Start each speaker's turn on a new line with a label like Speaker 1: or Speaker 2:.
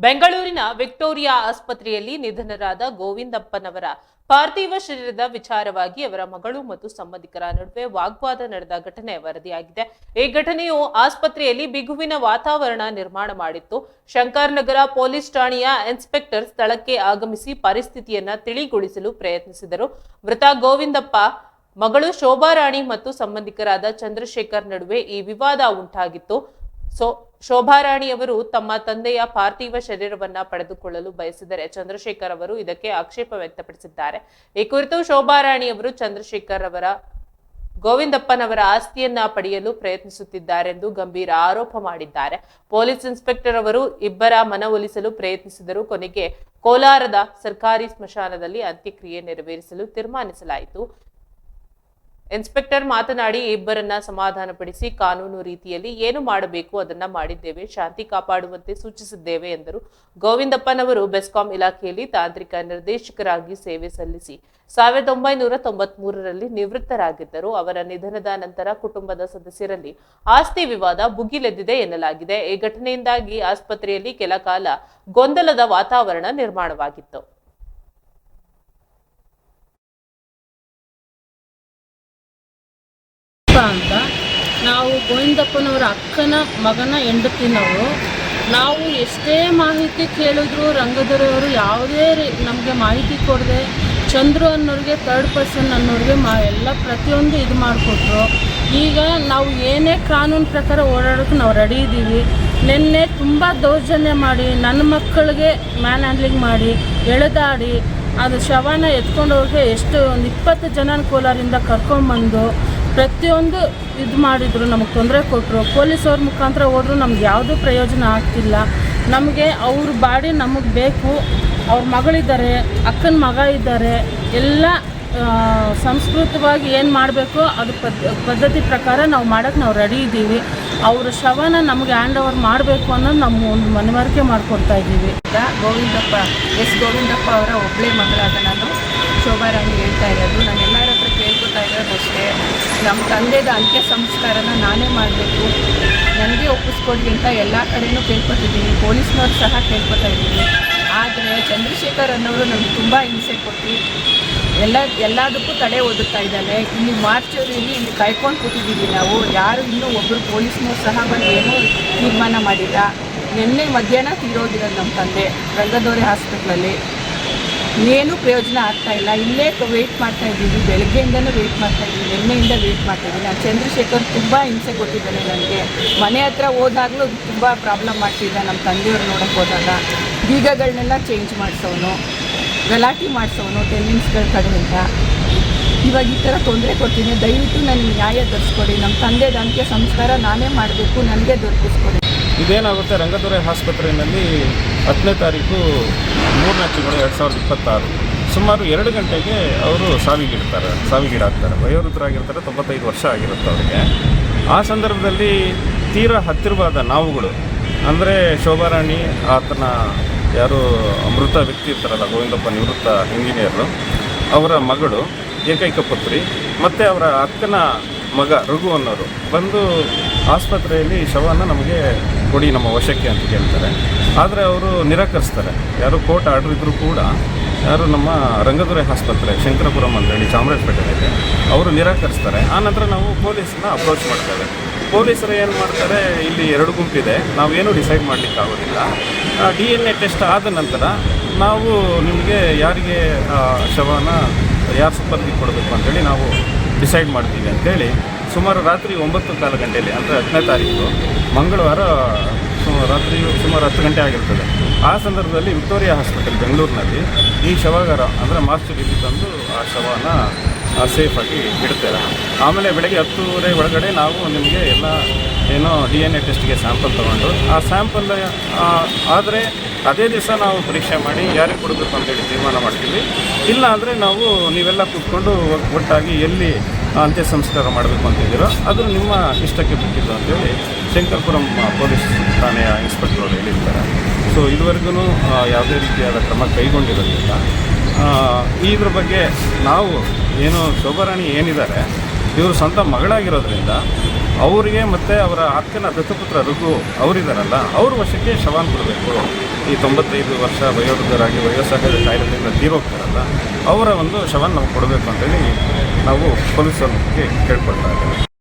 Speaker 1: ಬೆಂಗಳೂರಿನ ವಿಕ್ಟೋರಿಯಾ ಆಸ್ಪತ್ರೆಯಲ್ಲಿ ನಿಧನರಾದ ಗೋವಿಂದಪ್ಪನವರ ಪಾರ್ಥಿವ ಶರೀರದ ವಿಚಾರವಾಗಿ ಅವರ ಮಗಳು ಮತ್ತು ಸಂಬಂಧಿಕರ ನಡುವೆ ವಾಗ್ವಾದ ನಡೆದ ಘಟನೆ ವರದಿಯಾಗಿದೆ. ಈ ಘಟನೆಯು ಆಸ್ಪತ್ರೆಯಲ್ಲಿ ಬಿಗುವಿನ ವಾತಾವರಣ ನಿರ್ಮಾಣ ಮಾಡಿತ್ತು. ಶಂಕರನಗರ ಪೊಲೀಸ್ ಠಾಣೆಯ ಇನ್ಸ್ಪೆಕ್ಟರ್ ಸ್ಥಳಕ್ಕೆ ಆಗಮಿಸಿ ಪರಿಸ್ಥಿತಿಯನ್ನ ತಿಳಿಗೊಳಿಸಲು ಪ್ರಯತ್ನಿಸಿದರು. ಮೃತ ಗೋವಿಂದಪ್ಪ ಮಗಳು ಶೋಭಾರಾಣಿ ಮತ್ತು ಸಂಬಂಧಿಕರಾದ ಚಂದ್ರಶೇಖರ್ ನಡುವೆ ಈ ವಿವಾದ ಉಂಟಾಗಿತ್ತು. ಶೋಭಾರಾಣಿ ಅವರು ತಮ್ಮ ತಂದೆಯ ಪಾರ್ಥಿವ ಶರೀರವನ್ನ ಪಡೆದುಕೊಳ್ಳಲು ಬಯಸಿದರೆ ಚಂದ್ರಶೇಖರ್ ಅವರು ಇದಕ್ಕೆ ಆಕ್ಷೇಪ ವ್ಯಕ್ತಪಡಿಸಿದ್ದಾರೆ. ಈ ಕುರಿತು ಶೋಭಾರಾಣಿ ಅವರು ಚಂದ್ರಶೇಖರ್ ಅವರ ಗೋವಿಂದಪ್ಪನವರ ಆಸ್ತಿಯನ್ನ ಪಡೆಯಲು ಪ್ರಯತ್ನಿಸುತ್ತಿದ್ದಾರೆಂದು ಗಂಭೀರ ಆರೋಪ ಮಾಡಿದ್ದಾರೆ. ಪೊಲೀಸ್ ಇನ್ಸ್ಪೆಕ್ಟರ್ ಅವರು ಇಬ್ಬರ ಮನವೊಲಿಸಲು ಪ್ರಯತ್ನಿಸಿದರು. ಕೊನೆಗೆ ಕೋಲಾರದ ಸರ್ಕಾರಿ ಸ್ಮಶಾನದಲ್ಲಿ ಅಂತ್ಯಕ್ರಿಯೆ ನೆರವೇರಿಸಲು ತೀರ್ಮಾನಿಸಲಾಯಿತು. ಇನ್ಸ್ಪೆಕ್ಟರ್ ಮಾತನಾಡಿ ಇಬ್ಬರನ್ನ ಸಮಾಧಾನಪಡಿಸಿ ಕಾನೂನು ರೀತಿಯಲ್ಲಿ ಏನು ಮಾಡಬೇಕು ಅದನ್ನ ಮಾಡಿದ್ದೇವೆ, ಶಾಂತಿ ಕಾಪಾಡುವಂತೆ ಸೂಚಿಸಿದ್ದೇವೆ ಎಂದರು. ಗೋವಿಂದಪ್ಪನವರು ಬೆಸ್ಕಾಂ ಇಲಾಖೆಯಲ್ಲಿ ತಾಂತ್ರಿಕ ನಿರ್ದೇಶಕರಾಗಿ ಸೇವೆ ಸಲ್ಲಿಸಿ 1993ರಲ್ಲಿ ನಿವೃತ್ತರಾಗಿದ್ದರು. ಅವರ ನಿಧನದ ನಂತರ ಕುಟುಂಬದ ಸದಸ್ಯರಲ್ಲಿ ಆಸ್ತಿ ವಿವಾದ ಭುಗಿಲೆದ್ದಿದೆ ಎನ್ನಲಾಗಿದೆ. ಈ ಘಟನೆಯಿಂದಾಗಿ ಆಸ್ಪತ್ರೆಯಲ್ಲಿ ಕೆಲ ಕಾಲ ಗೊಂದಲದ ವಾತಾವರಣ ನಿರ್ಮಾಣವಾಗಿತ್ತು.
Speaker 2: ಅಂತ ನಾವು ಗೋವಿಂದಪ್ಪನವರ ಅಕ್ಕನ ಮಗನ ಹೆಂಡತಿ ನಾವು ಎಷ್ಟೇ ಮಾಹಿತಿ ಕೇಳಿದ್ರು ರಂಗದೊರೆಯವರು ಯಾವುದೇ ನಮಗೆ ಮಾಹಿತಿ ಕೊಡದೆ ಚಂದ್ರು ಅನ್ನೋರಿಗೆ ಥರ್ಡ್ ಪರ್ಸನ್ ಅನ್ನೋರಿಗೆ ಎಲ್ಲ ಪ್ರತಿಯೊಂದು ಇದು ಮಾಡಿಕೊಟ್ರು. ಈಗ ನಾವು ಏನೇ ಕಾನೂನು ಪ್ರಕಾರ ಓಡಾಡೋಕ್ಕೆ ನಾವು ರೆಡಿ ಇದ್ದೀವಿ. ನಿನ್ನೆ ತುಂಬ ದೌರ್ಜನ್ಯ ಮಾಡಿ ನನ್ನ ಮಕ್ಕಳಿಗೆ ಮ್ಯಾನ್ ಹ್ಯಾಂಡ್ಲಿಂಗ್ ಮಾಡಿ ಎಳೆದಾಡಿ ಅದು ಶವನ ಎತ್ಕೊಂಡೋಗಿ ಎಷ್ಟು ಒಂದು 20 ಜನ ಕೋಲಾರಿಂದ ಕರ್ಕೊಂಬಂದು ಪ್ರತಿಯೊಂದು ಇದು ಮಾಡಿದ್ರು, ನಮಗೆ ತೊಂದರೆ ಕೊಟ್ಟರು. ಪೊಲೀಸವ್ರ ಮುಖಾಂತರ ಹೋದ್ರು ನಮ್ಗೆ ಯಾವುದೂ ಪ್ರಯೋಜನ ಆಗ್ತಿಲ್ಲ. ನಮಗೆ ಅವ್ರ ಬಾಡಿ ನಮಗೆ ಬೇಕು. ಅವ್ರ ಮಗಳಿದ್ದಾರೆ, ಅಕ್ಕನ ಮಗ ಇದ್ದಾರೆ, ಎಲ್ಲ ಸಂಸ್ಕೃತವಾಗಿ ಏನು ಮಾಡಬೇಕು ಅದು ಪದ್ಧತಿ ಪ್ರಕಾರ ನಾವು ಮಾಡೋಕ್ಕೆ ನಾವು ರೆಡಿ ಇದ್ದೀವಿ. ಅವ್ರ ಶವನ ನಮಗೆ ಹ್ಯಾಂಡ್ ಓವರ್ ಮಾಡಬೇಕು ಅನ್ನೋದು ನಮ್ಮ ಒಂದು ಮನವರಿಕೆ ಮಾಡಿಕೊಡ್ತಾ ಇದ್ದೀವಿ.
Speaker 3: ಗೋವಿಂದಪ್ಪ ಅವರ ಒಬ್ಬಳೇ ಮಗಳಾದ ನಾನು ಶೋಭಾರಾಣಿ ಹೇಳ್ತಾ ಇರೋದು. ನಾನು ಎಲ್ಲರ ಹತ್ರ ಕೇಳ್ಕೊತಾ ಇರೋದು ಅಷ್ಟೇ, ನಮ್ಮ ತಂದೆದ ಅಂತ್ಯ ಸಂಸ್ಕಾರನ ನಾನೇ ಮಾಡಬೇಕು, ನನಗೆ ಒಪ್ಪಿಸ್ಕೊಡಿ ಅಂತ ಎಲ್ಲ ಕಡೆಯೂ ಕೇಳ್ಕೊತಿದ್ದೀನಿ. ಪೊಲೀಸ್ನವ್ರು ಸಹ ಕೇಳ್ಕೊತಾ ಇದ್ದೀನಿ. ಆದರೆ ಚಂದ್ರಶೇಖರ್ ಅನ್ನೋರು ನಮ್ಗೆ ತುಂಬ ಹಿಂಸೆ ಕೊಟ್ಟು ಎಲ್ಲದಕ್ಕೂ ತಡೆ ಒದುತ್ತಾ ಇದ್ದಾನೆ. ಇಲ್ಲಿ ಮಾರ್ಚೂರಿಯಲ್ಲಿ ಇಲ್ಲಿ ಕಾಯ್ಕೊಂಡು ಕೂತಿದ್ದೀವಿ ನಾವು. ಯಾರು ಇನ್ನೂ ಒಬ್ಬರು ಪೊಲೀಸ್ನವ್ರು ಸಹ ಬಂದು ಏನೂ ತೀರ್ಮಾನ ಮಾಡಿಲ್ಲ. ನಿನ್ನೆ ಮಧ್ಯಾಹ್ನ ತೀರೋಗಿರೋದು ನಮ್ಮ ತಂದೆ ರಂಗದೊರೆ ಹಾಸ್ಪಿಟ್ಲಲ್ಲಿ. ಏನೂ ಪ್ರಯೋಜನ ಆಗ್ತಾಯಿಲ್ಲ. ಇಲ್ಲೇ ವೆಯ್ಟ್ ಮಾಡ್ತಾಯಿದ್ದೀವಿ, ಬೆಳಗ್ಗೆಯಿಂದನೂ ವೆಯ್ಟ್ ಮಾಡ್ತಾಯಿದ್ದೀವಿ, ನಿನ್ನೆಯಿಂದ ವೆಯ್ಟ್ ಮಾಡ್ತಾಯಿದ್ದೀನಿ. ನಾನು ಚಂದ್ರಶೇಖರ್ ತುಂಬ ಹಿಂಸೆ ಕೊಟ್ಟಿದ್ದಾನೆ ನನಗೆ. ಮನೆ ಹತ್ರ ಹೋದಾಗಲೂ ತುಂಬ ಪ್ರಾಬ್ಲಮ್ ಮಾಡ್ತಿದ್ದ. ನಮ್ಮ ತಂದೆಯವ್ರು ನೋಡೋಕ್ಕೆ ಹೋದಾಗ ಬೀಗಗಳನ್ನೆಲ್ಲ ಚೇಂಜ್ ಮಾಡಿಸೋನು, ಗಲಾಟೆ ಮಾಡಿಸೋನು ಟೆನ್ನಿಂಗ್ಸ್ಗಳ ಕಡೆಯಿಂದ. ಇವಾಗ ಈ ಥರ ತೊಂದರೆ ಕೊಡ್ತೀನಿ. ದಯವಿಟ್ಟು ನನಗೆ ನ್ಯಾಯ ದೊರಕಿಸ್ಕೊಡಿ. ನಮ್ಮ ತಂದೆದ ಅಂತ್ಯ ಸಂಸ್ಕಾರ ನಾನೇ ಮಾಡಬೇಕು, ನನಗೆ ದೊರಕಿಸ್ಕೊಡಿ.
Speaker 4: ಇದೇನಾಗುತ್ತೆ, ರಂಗದೊರೆ ಆಸ್ಪತ್ರೆಯಲ್ಲಿ 10ನೇ ತಾರೀಕು 3ನೇ ತಿಂಗಳು 2026 ಸುಮಾರು 2 ಗಂಟೆಗೆ ಅವರು ಸಾವಿಗೀಡಾಗ್ತಾರೆ. ವಯೋವೃದ್ಧರಾಗಿರ್ತಾರೆ, 95 ವರ್ಷ ಆಗಿರುತ್ತೆ ಅವರಿಗೆ. ಆ ಸಂದರ್ಭದಲ್ಲಿ ತೀರಾ ಹತ್ತಿರವಾದ ನಾವುಗಳು ಅಂದರೆ ಶೋಭಾರಾಣಿ, ಆತನ ಯಾರು ಮೃತ ವ್ಯಕ್ತಿ ಇರ್ತಾರಲ್ಲ ಗೋವಿಂದಪ್ಪ ನಿವೃತ್ತ ಇಂಜಿನಿಯರು, ಅವರ ಮಗಳು, ಏಕೈಕ ಪುತ್ರಿ ಮತ್ತು ಅವರ ಅಕ್ಕನ ಮಗ ರಘು ಅನ್ನೋರು ಬಂದು ಆಸ್ಪತ್ರೆಯಲ್ಲಿ ಶವನ ನಮಗೆ ಕೊಡಿ ನಮ್ಮ ವಶಕ್ಕೆ ಅಂತ ಕೇಳ್ತಾರೆ. ಆದರೆ ಅವರು ನಿರಾಕರಿಸ್ತಾರೆ. ಯಾರು ಕೋರ್ಟ್ ಆರ್ಡರ್ ಇದ್ದರೂ ಕೂಡ ಯಾರು ನಮ್ಮ ರಂಗದೊರೆ ಆಸ್ಪತ್ರೆ ಶಂಕರಪುರಂ ಅಂತೇಳಿ ಚಾಮರಾಜಪೇಟೆಯಲ್ಲಿ ಅವರು ನಿರಾಕರಿಸ್ತಾರೆ. ಆನಂತರ ನಾವು ಪೊಲೀಸನ್ನ ಅಪ್ರೋಚ್ ಮಾಡ್ತೇವೆ. ಪೊಲೀಸರು ಏನು ಮಾಡ್ತಾರೆ, ಇಲ್ಲಿ 2 ಗುಂಪಿದೆ, ನಾವೇನು ಡಿಸೈಡ್ ಮಾಡಲಿಕ್ಕೆ ಆಗೋದಿಲ್ಲ. DNA ಟೆಸ್ಟ್ ಆದ ನಂತರ ನಾವು ನಿಮಗೆ ಯಾರಿಗೆ ಶವನ ಯಾರು ಸುಪರ್ದಿಗೆ ಕೊಡಬೇಕು ಅಂತೇಳಿ ನಾವು ಡಿಸೈಡ್ ಮಾಡ್ತೀವಿ ಅಂತೇಳಿ ಸುಮಾರು ರಾತ್ರಿ 9:15 ಗಂಟೆಯಲ್ಲಿ ಅಂದರೆ 10ನೇ ತಾರೀಕು ಮಂಗಳವಾರ ರಾತ್ರಿ ಸುಮಾರು 10 ಗಂಟೆ ಆಗಿರ್ತದೆ. ಆ ಸಂದರ್ಭದಲ್ಲಿ ವಿಕ್ಟೋರಿಯಾ ಹಾಸ್ಪಿಟಲ್ ಬೆಂಗಳೂರಿನಲ್ಲಿ ಈ ಶವಾಗಾರ ಅಂದರೆ ಮಾರ್ಚುರಿಯಲ್ಲಿ ತಂದು ಆ ಶವನ ಸೇಫಾಗಿ ಇಡ್ತೇವೆ. ಆಮೇಲೆ ಬೆಳಗ್ಗೆ 10:30 ಒಳಗಡೆ ನಾವು ನಿಮಗೆ ಎಲ್ಲ ಏನೋ DNA ಟೆಸ್ಟ್ಗೆ ಸ್ಯಾಂಪಲ್ ತೊಗೊಂಡು ಆ ಸ್ಯಾಂಪಲ್ ಆದರೆ ಅದೇ ದಿವಸ ನಾವು ಪರೀಕ್ಷೆ ಮಾಡಿ ಯಾರಿಗೆ ಕೊಡಬೇಕು ಅಂತೇಳಿ ತೀರ್ಮಾನ ಮಾಡ್ತೀವಿ. ಇಲ್ಲ ಅಂದರೆ ನಾವು ನೀವೆಲ್ಲ ಕೂತ್ಕೊಂಡು ಒಟ್ಟಾಗಿ ಎಲ್ಲಿ ಅಂತ್ಯ ಸಂಸ್ಕಾರ ಮಾಡಬೇಕು ಅಂತಿದ್ದೀರೋ ಅದು ನಿಮ್ಮ ಇಷ್ಟಕ್ಕೆ ಬಿಟ್ಟಿದ್ದು ಅಂತೇಳಿ ಶಂಕರಪುರಂ ಪೊಲೀಸ್ ಠಾಣೆಯ ಇನ್ಸ್ಪೆಕ್ಟರ್ ಅವರು ಹೇಳಿರ್ತಾರೆ. ಸೊ ಇದುವರೆಗೂ ಯಾವುದೇ ರೀತಿಯಾದ ಕ್ರಮ ಕೈಗೊಂಡಿರೋದಿಲ್ಲ. ಇದ್ರ ಬಗ್ಗೆ ನಾವು ಏನು ಶೋಭಾರಾಣಿ ಏನಿದ್ದಾರೆ ಇವರು ಸ್ವಂತ ಮಗಳಾಗಿರೋದ್ರಿಂದ ಅವರಿಗೆ ಮತ್ತು ಅವರ ಅಕ್ಕನ ದತ್ತಪುತ್ರ ರಘು ಅವರಿದ್ದಾರಲ್ಲ ಅವ್ರ ವಶಕ್ಕೆ ಶವಾನ್ ಕೊಡಬೇಕು. ಈ 95 ವರ್ಷ ವಯೋವೃದ್ಧರಾಗಿ ವಯೋಸಹಜ ಕಾಯಿಲೆಗಳಿಂದ ತೀರೋಗ್ತಾರಲ್ಲ, ಅವರ ಒಂದು ಶವವನ್ನು ನಾವು ಕೊಡಬೇಕು ಅಂತೇಳಿ ನಾವು ಪೊಲೀಸರಿಗೆ ಕೇಳ್ಕೊಳ್ತಾ ಇದ್ದೇವೆ.